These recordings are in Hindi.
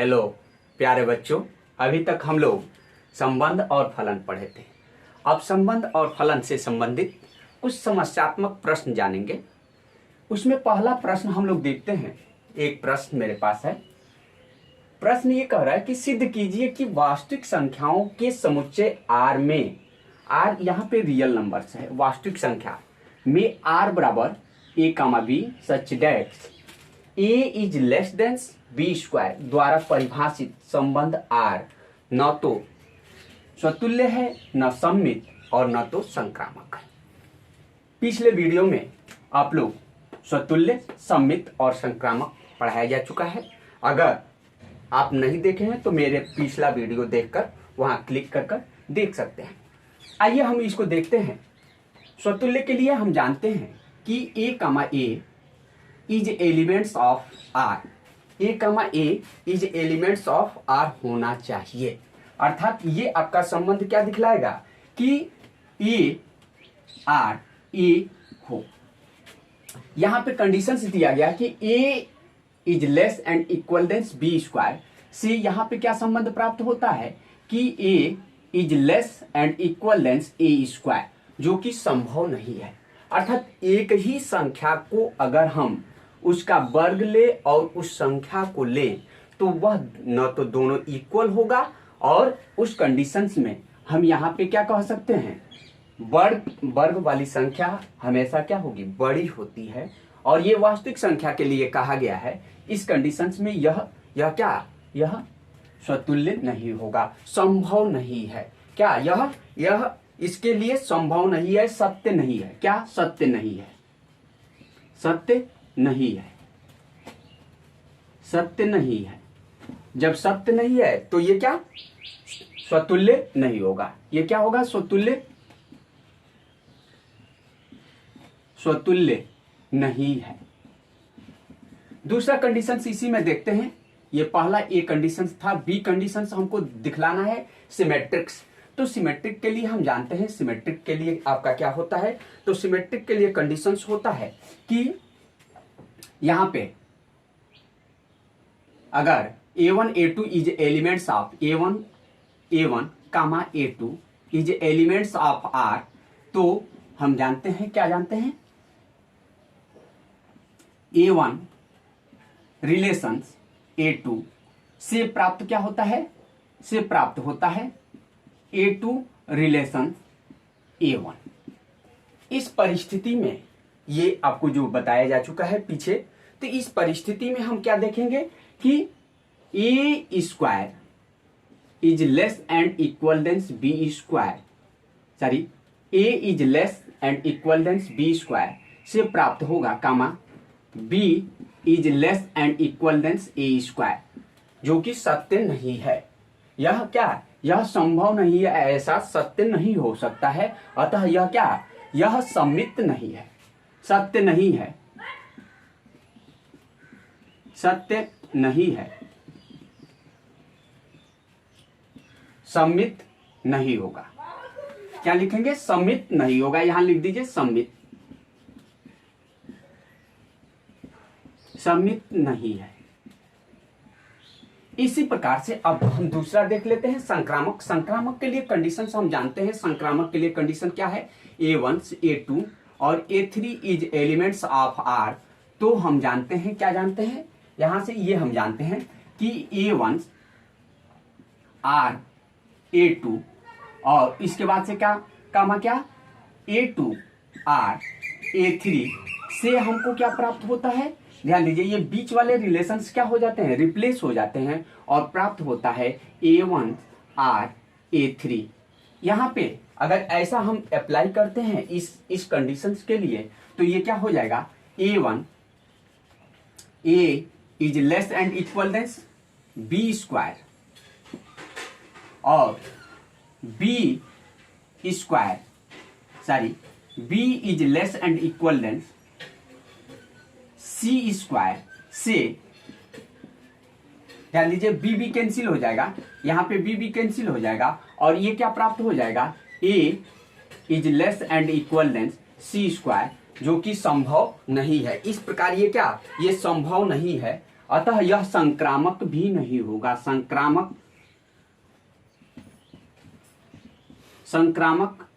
हेलो प्यारे बच्चों, अभी तक हम लोग संबंध और फलन पढ़े थे। अब संबंध और फलन से संबंधित कुछ समस्यात्मक प्रश्न जानेंगे। उसमें पहला प्रश्न हम लोग देखते हैं। एक प्रश्न मेरे पास है। प्रश्न ये कह रहा है कि सिद्ध कीजिए कि वास्तविक संख्याओं के समुच्चय R में, R यहाँ पे रियल नंबर्स है, वास्तविक संख्या में R बराबर A, B such that A is less than B square द्वारा परिभाषित संबंध R न तो स्वतुल्य है, न सममित और न तो संक्रामक है। पिछले वीडियो में आप लोग स्वतुल्य, सममित और संक्रामक पढ़ाया जा चुका है। अगर आप नहीं देखे हैं तो मेरे पिछला वीडियो देखकर वहां क्लिक कर देख सकते हैं। आइए हम इसको देखते हैं। स्वतुल्य के लिए हम जानते हैं कि A, is elements of R, A is elements of R होना चाहिए। अर्थात ये आपका संबंध क्या दिखलाएगा कि A हो। यहां पे कंडीशंस दिया गया कि A is less and equal than B square से यहां पे क्या संबंध प्राप्त होता है कि A is less and equal than A square, जो कि संभव नहीं है। अर्थात एक ही संख्या को अगर हम उसका वर्ग ले और उस संख्या को ले तो वह न तो दोनों इक्वल होगा, और उस कंडीशंस में हम यहाँ पे क्या कह सकते हैं, वर्ग वाली संख्या हमेशा क्या होगी, बड़ी होती है। और ये वास्तविक संख्या के लिए कहा गया है। इस कंडीशंस में यह स्वतुल्य नहीं होगा, संभव नहीं है। क्या यह इसके लिए संभव नहीं है, सत्य नहीं है। क्या सत्य नहीं है? सत्य नहीं है, सत्य नहीं है। जब सत्य नहीं है तो ये क्या, स्वतुल्य नहीं होगा। ये क्या होगा, स्वतुल्य नहीं है। दूसरा कंडीशन इसी में देखते हैं। ये पहला ए कंडीशन था। बी कंडीशन हमको दिखलाना है सिमेट्रिक्स। तो सिमेट्रिक के लिए हम जानते हैं, सिमेट्रिक के लिए आपका क्या होता है, तो सिमेट्रिक के लिए कंडीशंस होता है कि यहां पे अगर A1 A2 is elements of A1 comma A2 is elements of R, तो हम जानते हैं, क्या जानते हैं, A1 रिलेशंस A2 से प्राप्त क्या होता है, से प्राप्त होता है A2 रिलेशन A1। इस परिस्थिति में ये आपको जो बताया जा चुका है पीछे, तो इस परिस्थिति में हम क्या देखेंगे कि A square is less and equal than B square, sorry A is less and equal than B square से प्राप्त होगा comma B is less and equal than A square, जो कि सत्य नहीं है। यह क्या, यह संभव नहीं है, ऐसा सत्य नहीं हो सकता है। अतः यह क्या, यह सम्मित नहीं है, सत्य नहीं है, सत्य नहीं है, सम्मित नहीं होगा। क्या लिखेंगे, सम्मित नहीं होगा। यहां लिख दीजिए सम्मित, सम्मित नहीं है। इसी प्रकार से अब हम दूसरा देख लेते हैं, संक्रामक। संक्रामक के लिए कंडीशन हम जानते हैं। संक्रामक के लिए कंडीशन क्या है, A1 A2 और A3 is elements of R। तो हम जानते हैं, क्या जानते हैं, यहां से ये हम जानते हैं कि A1 R A2 और इसके बाद से क्या कामा क्या A2 R A3 से हमको क्या प्राप्त होता है, ध्यान दीजिए, ये बीच वाले रिलेशंस क्या हो जाते हैं, रिप्लेस हो जाते हैं और प्राप्त होता है A1 R A3। यहां पे अगर ऐसा हम अप्लाई करते हैं इस कंडीशंस के लिए, तो ये क्या हो जाएगा, A1 A is less and equal than B square और B square, sorry B is less and equal than C square से, ध्यान दीजिए, B कैंसिल हो जाएगा, यहां पे B कैंसिल हो जाएगा और ये क्या प्राप्त हो जाएगा, A is less and equal than C square, जो कि संभव नहीं है। इस प्रकार ये क्या, ये संभव नहीं है। अतः यह संक्रामक भी नहीं होगा, संक्रामक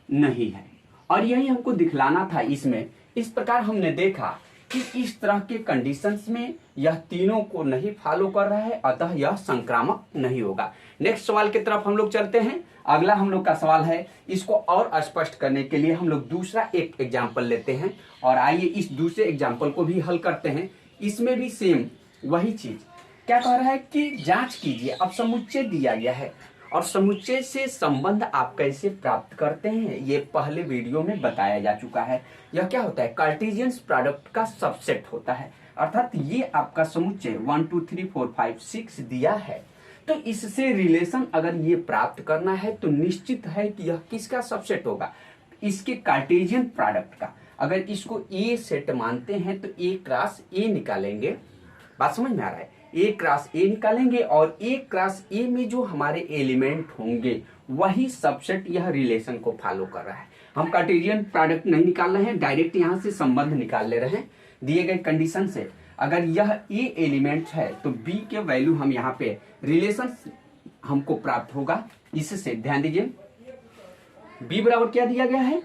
नहीं है। और यही हमको दिखलाना था इसमें। इस प्रकार हमने देखा कि इस तरह के कंडीशंस में यह तीनों को नहीं फॉलो कर रहा है, अतः यह संक्रामक नहीं होगा। नेक्स्ट सवाल की तरफ हम लोग चलते हैं। अगला हम लोग का सवाल है, इसको और स्पष्ट करने के लिए हम लोग दूसरा एक एग्जाम्पल लेते हैं और आइए इस दूसरे एग्जाम्पल को भी हल करते हैं। इसमें भी सेम वही चीज क्या कह रहा है कि जांच कीजिए। अब समुच्चय दिया गया है और समुच्चय से संबंध आप कैसे प्राप्त करते हैं ये पहले वीडियो में बताया जा चुका है। यह क्या होता है, कार्टेशियन प्रोडक्ट का सबसेट होता है। अर्थात ये आपका समुच्चय 1 2 3 4 5 6 दिया है, तो इससे रिलेशन अगर ये प्राप्त करना है तो निश्चित है कि यह किसका सबसेट होगा, इसके कार्टेशियन प्रोडक्ट का। अगर इसको ए सेट मानते हैं तो ए क्रॉस ए निकालेंगे, बात समझ में आ रहा है, ए क्रॉस ए निकालेंगे और ए क्रॉस ए में जो हमारे एलिमेंट होंगे वही सबसेट यह रिलेशन को फॉलो कर रहा है। हम कार्टेशियन प्रोडक्ट नहीं निकाल रहे हैं, डायरेक्ट यहां से संबंध निकाल ले रहे हैं दिए गए कंडीशन से। अगर यह ए एलिमेंट है तो बी के वैल्यू हम यहाँ पे रिलेशन हमको प्राप्त होगा। इससे ध्यान दीजिए बी बराबर क्या दिया गया है,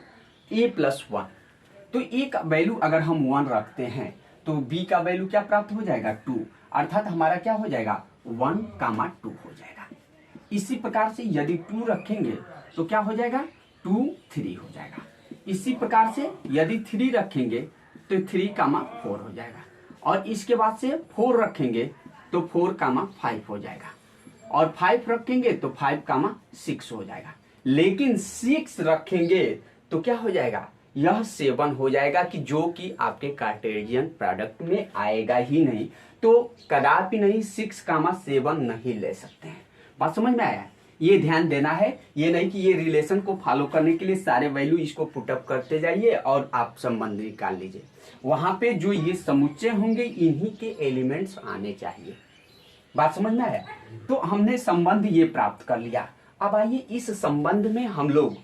a+1। तो ए का वैल्यू अगर हम 1 रखते हैं तो बी का वैल्यू क्या प्राप्त हो जाएगा, 2। अर्थात हमारा क्या हो जाएगा, 1,2 हो जाएगा। इसी प्रकार से यदि 2 रखेंगे तो क्या हो जाएगा, 2 3 हो जाएगा। इसी प्रकार से यदि 3 रखेंगे तो 3,4 हो जाएगा और इसके बाद से 4 रखेंगे तो 4,5 हो जाएगा और 5 रखेंगे तो 5,6 हो जाएगा। लेकिन 6 रखेंगे तो क्या हो जाएगा, यह 7 हो जाएगा कि जो कि आपके कार्टेशियन प्रोडक्ट में आएगा ही नहीं। तो कदापि नहीं 6,7 नहीं ले सकते हैं। बात समझ में आया, ये ध्यान देना है। ये नहीं कि ये रिलेशन को फॉलो करने के लिए सारे वैल्यू इसको पुटअप करते जाइए और आप संबंध निकाल लीजिए। वहां पे जो ये समुच्चय होंगे इन्हीं के एलिमेंट्स आने चाहिए। बात समझ में आया। तो हमने संबंध ये प्राप्त कर लिया। अब आइए इस संबंध में हम लोग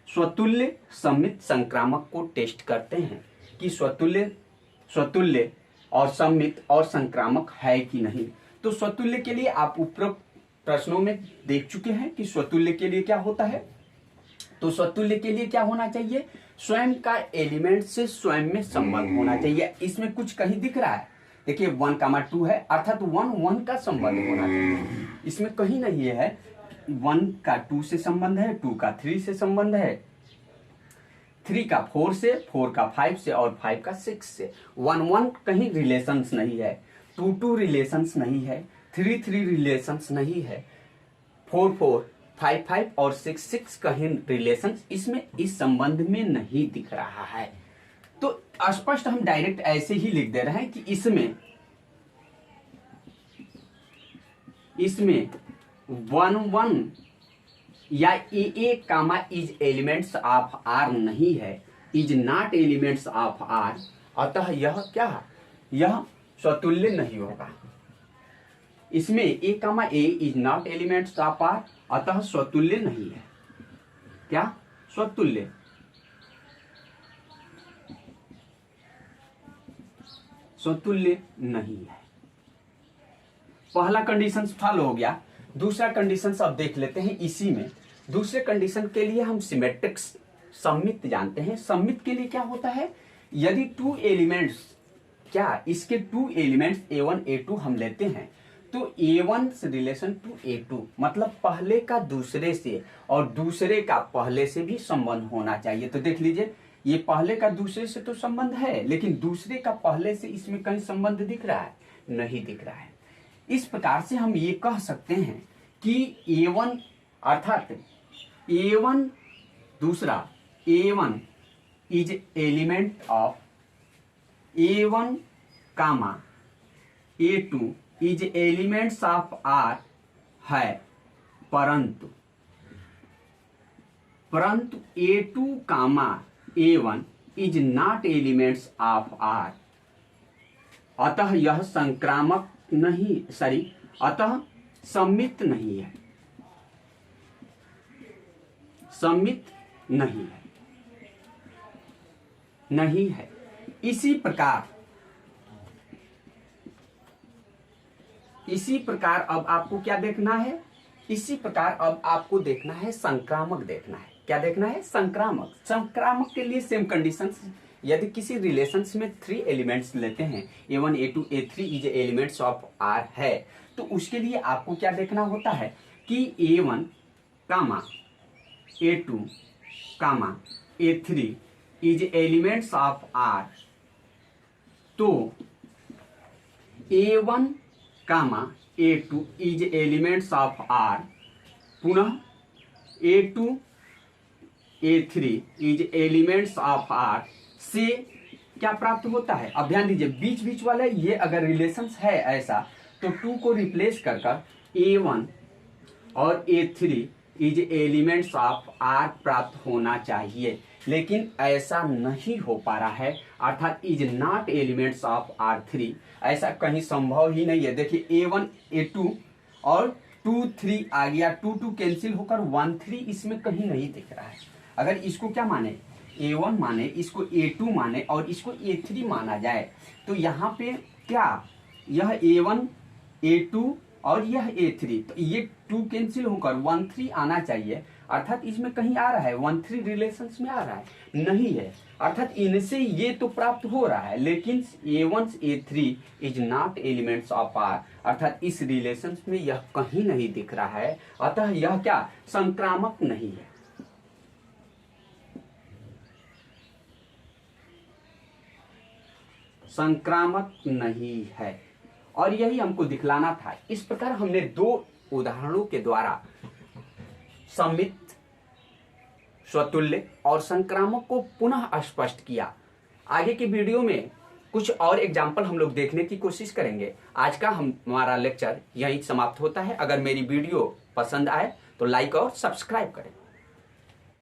स्वतुल्य सममित संक्रामक को टेस्ट करते हैं कि स्वतुल्य और सममित और संक्रामक है कि नहीं। तो स्वतुल्य के लिए आप उपरोक्त प्रश्नों में देख चुके हैं कि स्वतुल्य के लिए क्या होता है। तो स्वतुल्य के लिए क्या होना चाहिए, स्वयं का एलिमेंट से स्वयं में संबंध होना चाहिए। इसमें कुछ कहीं दिख रहा है, देखिए 1,2 है अर्थात 1 1 का संबंध होना चाहिए। इसमें कहीं नहीं है 1 का 2 से संबंध है, 2 का 3 से संबंध है, 3 का 4 से, 4 का 5 से और 5 का 6 से। 1 1 कहीं रिलेशंस नहीं है, 2 2 रिलेशंस नहीं है, 3 3 रिलेशंस नहीं है, 4 4 5 5 और 6 6 कहीं रिलेशंस इसमें इस संबंध में नहीं दिख रहा है। तो स्पष्ट हम डायरेक्ट ऐसे ही लिख दे रहे हैं कि इसमें 1 1 या a comma is elements of R नहीं है, is not elements of R. अतः यह क्या, यह स्वतुल्य नहीं होगा। इसमें a comma a is not elements of R, अतः स्वतुल्य नहीं है। क्या स्वतुल्य, स्वतुल्य नहीं है। पहला कंडीशन फॉलो हो गया। दूसरा कंडीशन अब देख लेते हैं। इसी में दूसरे कंडीशन के लिए हम सिमेट्रिक सममित जानते हैं। सममित के लिए क्या होता है, यदि 2 एलिमेंट्स, क्या इसके 2 एलिमेंट्स a1 a2 हम लेते हैं तो a1 रिलेशन टू a2 मतलब पहले का दूसरे से और दूसरे का पहले से भी संबंध होना चाहिए। तो देख लीजिए ये पहले का दूसरे से तो संबंध है, लेकिन दूसरे का पहले से इसमें कहीं संबंध दिख रहा है, नहीं दिख रहा है। इस प्रकार से हम ये कह सकते हैं कि a1 अर्थात a1 दूसरा a1 is element of a1 comma a2 is elements of R है, परंतु a2 comma a1 is not elements of R. अतः यह संक्रामक नहीं, अतः सममित नहीं है, सममित नहीं है, नहीं है। इसी प्रकार इसी प्रकार अब आपको क्या देखना है, इसी प्रकार अब आपको देखना है संक्रामक देखना है। क्या देखना है? संक्रामक। संक्रामक के लिए सेम कंडीशंस, यदि किसी रिलेशंस में 3 एलिमेंट्स लेते हैं, A1 A2 A3 is elements of R है, तो उसके लिए आपको क्या देखना होता है कि A1 comma A2 comma A3 is elements of R। तो A1 comma A2 is elements of R, पुनः A2 A3 is elements of R से क्या प्राप्त होता है? अब ध्यान दीजिए, बीच बीच वाला ये अगर रिलेशंस है ऐसा, तो 2 को रिप्लेस कर A1 और A3 is elements of R प्राप्त होना चाहिए, लेकिन ऐसा नहीं हो पा रहा है, अर्थात is not elements of R3। ऐसा कहीं संभव ही नहीं है। देखिए A1 A2 और 2 3 आ गया, 2 2 कैंसिल होकर 1 3 इसमें कहीं नहीं दिख रहा है। अगर इसको क्या माने, A1 माने, इसको A2 माने और इसको A3 माना जाए, तो यहाँ पे क्या यह A1 A2 और यह A3, तो ये 2 कैंसिल होकर 1 3 आना चाहिए, अर्थात इसमें कहीं आ रहा है 1 3 रिलेशंस में आ रहा है, नहीं है, अर्थात इनसे ये तो प्राप्त हो रहा है, लेकिन A1 A3 is not elements of R, अर्थात इस रिलेशंस में यह कहीं नहीं दिख रहा है, अतः यह क्या संक्रामक नहीं है। संक्रामक नहीं है, और यही हमको दिखलाना था। इस प्रकार हमने 2 उदाहरणों के द्वारा सममित, स्वतुल्य और संक्रामक को पुनः स्पष्ट किया। आगे की वीडियो में कुछ और एग्जाम्पल हम लोग देखने की कोशिश करेंगे। आज का हमारा लेक्चर यहीं समाप्त होता है। अगर मेरी वीडियो पसंद आए तो लाइक और सब्सक्राइब करें।